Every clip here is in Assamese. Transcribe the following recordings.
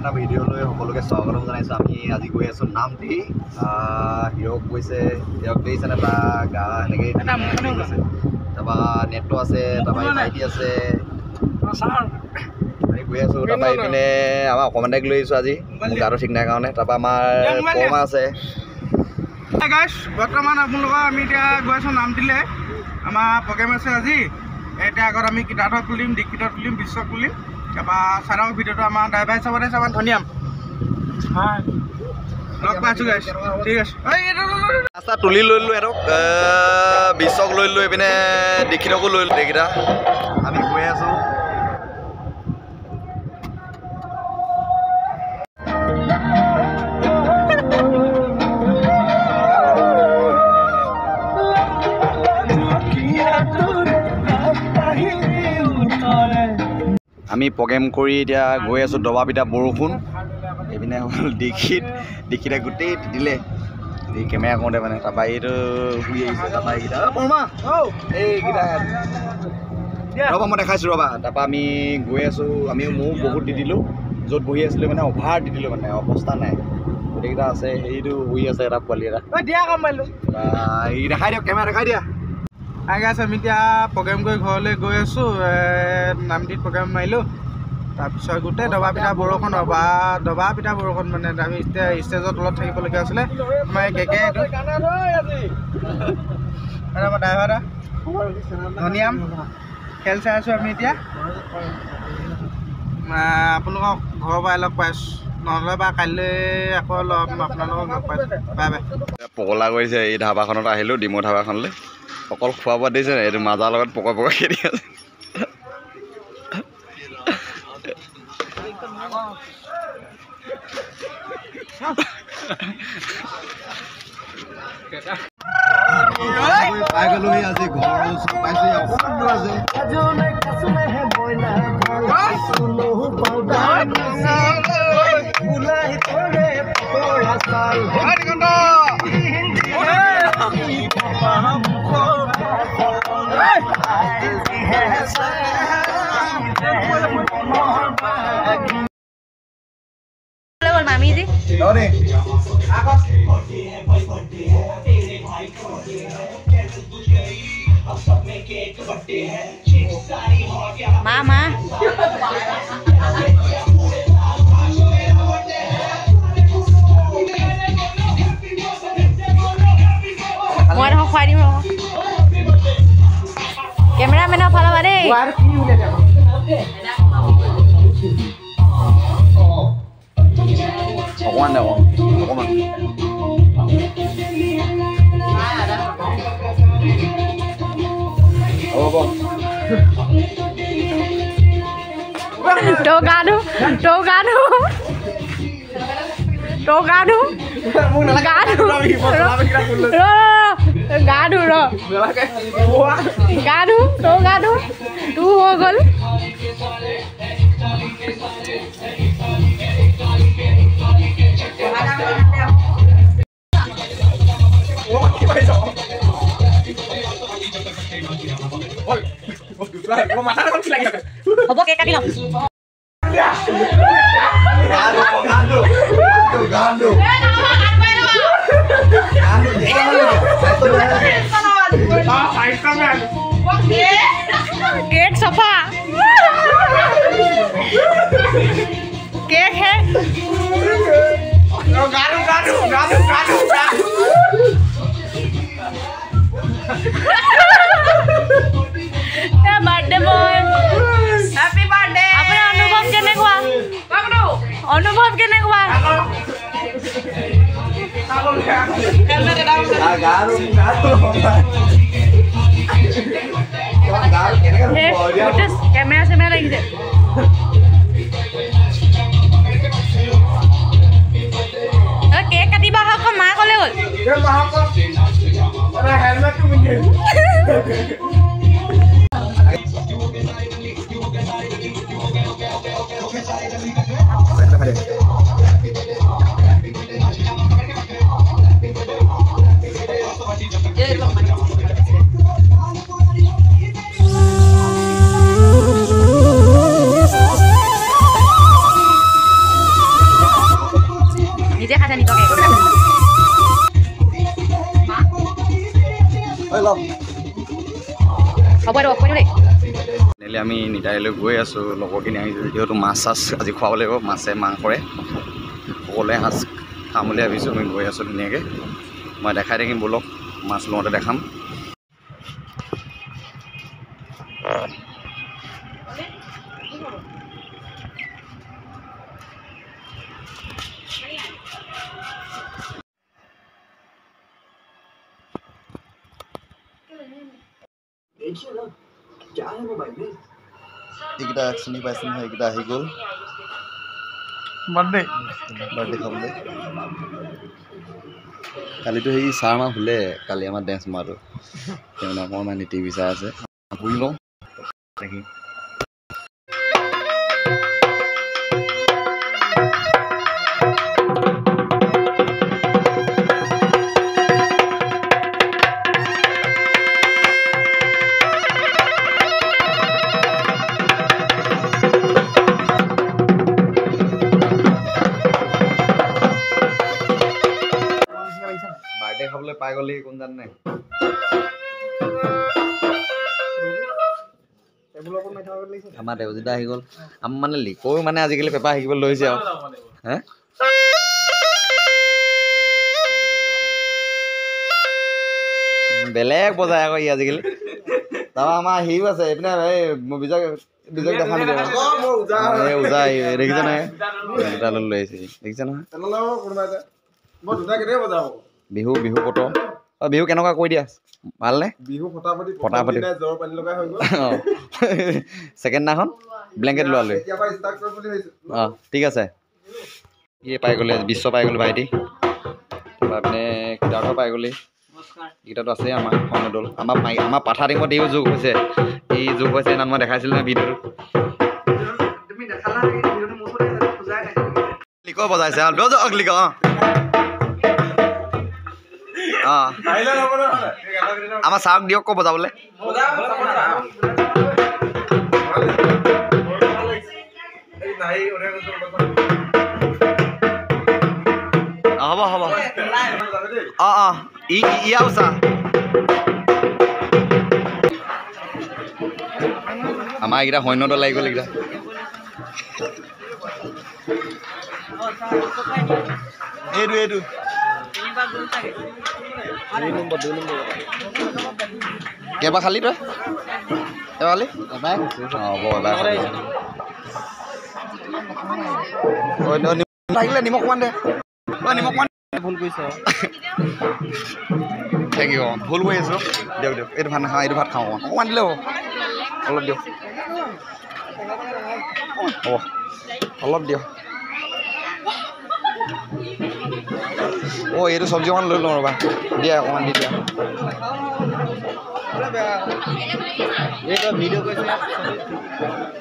এটা ভিডিঅ'লৈ সকলোকে স্বাগতম জনাইছোঁ। আমি আজি গৈ আছোঁ নামটি। হিৰক গৈছে, হিৰক দেখিছেনে তাৰ গা এনেকৈ গৈছে। তাৰপৰা নেটটো আছে, তাৰপৰা ভাইটি আছে, আমি গৈ আছোঁ। তাৰপৰা এইপিনে আমাৰ অকণমান দাইক লৈ আহিছোঁ আজি, মোৰ গাটো ঠিক নাই কাৰণে। তাৰপৰা আমাৰ পৰমা আছে। বৰ্তমান আপোনালোকৰ আমি এতিয়া গৈ আছোঁ নামটিলৈ। আমাৰ প্ৰগ্ৰেম আছে আজি। এতিয়া আগত আমি কিতাপত তুলিম, দীক্ষিতত তুলিম, বিশ্বক তুলিম। তাৰপৰা চাই ভিডিঅ'টো আমাৰ ড্ৰাইভাৰ হিচাপতে আছে আমাৰ ধনিয়াম। লগ পাইছোঁ গাইছ, ঠিক আছে। ৰাস্তা তুলি লৈ ল'লোঁ সিহঁতক, বিশ্বক লৈ ল'লোঁ, এইপিনে দীক্ষিতকো লৈ ল'লোঁ। এইকেইটা আমি গৈ আছোঁ। আমি প্ৰগ্ৰেম কৰি এতিয়া গৈ আছোঁ দবা পিঠা বৰষুণ। এইপিনে হ'ল দীক্ষিতে গোটেই দিলে এই কেমেৰা কৰোঁতে মানে। তাৰপৰা এইটো শুই আহিছে। তাৰপৰা এইকেইটা এইকেইটা ৰ'বা মই দেখাইছোঁ ৰ'বা। তাৰপৰা আমি গৈ আছোঁ। ময়ো বহুত দি দিলোঁ, য'ত বহি আছিলোঁ মানে অভাৰ দি দিলোঁ, মানে অৱস্থা নাই। গোটেইকেইটা আছে, সেইটো শুই আছে এটা পোৱালি এটা। এই দেখাই দিয়ক, কেমেৰা দেখাই দিয়া। আছে আমি এতিয়া প্ৰগ্ৰেম কৰি ঘৰলৈ গৈ আছোঁ। নামটিত প্ৰগ্ৰেম মাৰিলোঁ। তাৰপিছত গোটেই দবা পিঠা বৰষুণ, দবা পিঠা বৰষুণ মানে আমি এতিয়া ষ্টেজৰ তলত থাকিবলগীয়া আছিলে। আমাৰ কেকে এইটো আমাৰ ড্ৰাইভাৰ এটা ধনিয়াম খেল চাই আছোঁ আমি এতিয়া। আপোনালোকক ঘৰৰ পৰাই লগ পাইছোঁ, নহ'লে বা কাইলৈ আকৌ আপোনালোকক লগ পাইছোঁ। Bye bye. পগলা কৰিছে এই ধাবাখনত আহিলোঁ, ডিমৌ ধাবাখনলৈ। অকল খোৱা বোৱা দিছে নাই, এইটো মাজাৰ লগত পকা খেদি আছে। পাই গ'লোহি আজি ঘৰৰ ওচৰত পাইছোঁ। मामी जी मामा মই দেখোন খুৱাই দিম ৰ'ব। কেমেৰামেনৰ ফালৰ পৰা দেই। অকণমান অকণমান হ'ব। তো গা ধু গা ধু তোৰ হৈ গ'ল। হ'ব কেক কাটি লওঁ। केक सफा केक है। Birthday boy happy birthday. अपना अनुभव केनेकुआ कैमरा से मैं लगी थे। केक काटिबा हक मा कले गल हेलमेट হ'ব দিয়ক কৈ দেই ফাইনেলি আমি নিতাইলৈ গৈ আছোঁ লগৰখিনি আহিছোঁ যিহেতু মাছ চাছ আজি খুৱাব লাগিব মাছে মাংসৰে সকলোৱে সাজ খাম বুলি ভাবিছোঁ আমি গৈ আছোঁ ধুনীয়াকৈ মই দেখাই থাকিম ব'লক মাছ লওঁতে দেখাম এইকেইটা চিনি পাইছে নহয় এইকেইটা আহি গ'ল বাৰ্থডে খাবলৈ কালিতো সেই ছাৰ আমাৰ শুলে কালি আমাৰ ডেন্স মাৰটো তেওঁ অকণমান টিভি চাই আছে শুই লওঁ দেখি বাৰ্থডে খাবলৈ পাই গ'লি কোন জান নাই আমাৰ দেউজিতা আহি গ'ল আমাৰ মানে লিখোঁ মানে আজিকালি পেপাৰ শিকিবলৈ লৈছে আৰু হে বেলেগ বজাই আকৌ ই আজিকালি তাৰপৰা আমাৰ হেৰিও আছে এইপিনে এই বিজয় দেখা নিদিয়ে ওজা দেখিছে নহয় দুটা লৈ আহিছে দেখিছে নহয় বিহু পত বিহু কেনেকুৱা কৈ দিয়া ভালনে বিহু ফটাফটি জ্বৰ পানী লগাই হৈ গ'ল ছেকেণ্ড দিনাখন ব্লেংকেট লোৱা লৈ অঁ ঠিক আছে ইয়ে পাই গ'লে বিশ্ব পাই গ'লো ভাইটি তাৰপৰা আপুনি কিতাপটো পাই গ'লি এইকেইটাতো আছেই আমাৰ সৰ্ণদৌল আমাৰ পাঠা টিমত এইও যোগ হৈছে এই যোগ হৈছে সেইদিনা মই দেখাইছিলোঁ নহয় ভিডিঅ'টো লিখ বজাইছে লিখ অঁ আমাৰ চাওক দিয়ক আকৌ বজাবলৈ হ'ব অঁ ইয়া উচা আমাৰ এইকেইটা সৈন্যদল লাগি গ'ল এইকেইটা এইটো কেইবাৰ খালি তই এবাৰ খালি হ'ব এবাৰ থাকিলে নিমখ অকণমান দে নিমখ অকণমান ভুল কৰিছ থেংক ইউ ভুল কৰি আছোঁ দিয়ক এইটো ভাত নাখাওঁ এইটো ভাত খাওঁ অকণমান দিলে হ'ব অলপ দিয়ক হ'ব অলপ দিয়ক এইটো চব্জি অকণমান লৈ লওঁ ৰ'বা দিয়া অকণমান দি দিয়া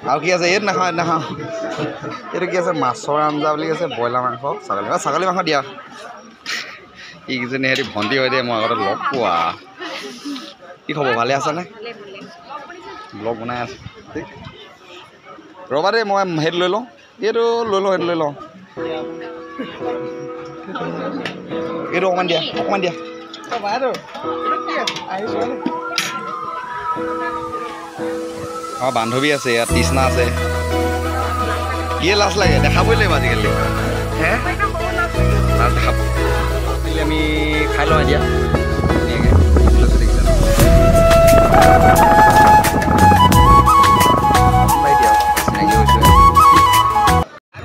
আৰু কি আছে এইটো নাখাওঁ এইটো কি আছে মাছৰ আঞ্জা বুলি কৈছে ব্ৰইলাৰ মাংস ছাগলী মাংস দিয়া এইকেইজনী সিহঁতি ভণ্টি হয় দেই মই আগতে লগ পোৱা কি খবৰ ভালে আছানে ব্লগ বনাই আছোঁ ৰ'বা দেই মই সেইটো লৈ লওঁ এইটো লৈ লওঁ এইটো অকণমান দিয়া অঁ বান্ধৱী আছে ইয়াত তৃষ্ণা আছে কি লাজ লাগে দেখাবই লাগিব আজিকালি হে লাজ দেখাব আমি খাই লওঁ এতিয়া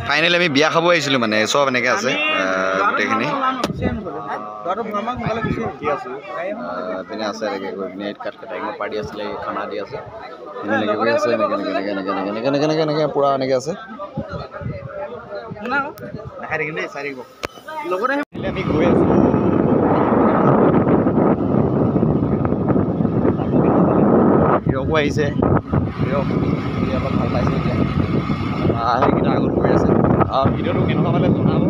ফাইনেলি আমি বিয়া খাব আহিছিলোঁ মানে চব এনেকৈ আছে গোটেইখিনি পিনে আছে এনেকৈ গৈ পিনে কাটিঙৰ পাৰ্টি আছিলে খানা দি আছে এনেকৈ গৈ আছে এনেকৈ পূৰা এনেকৈ আছে দেখাই থাকিম দেই চাই থাকিব লগতে আমি গৈ আছোঁ হিৰকো আহিছে হিৰক অলপ ভাল পাইছে এতিয়া সেইকেইটা আগত গৈ আছে ভিডিঅ'টো কেনেকুৱা পালে জনাব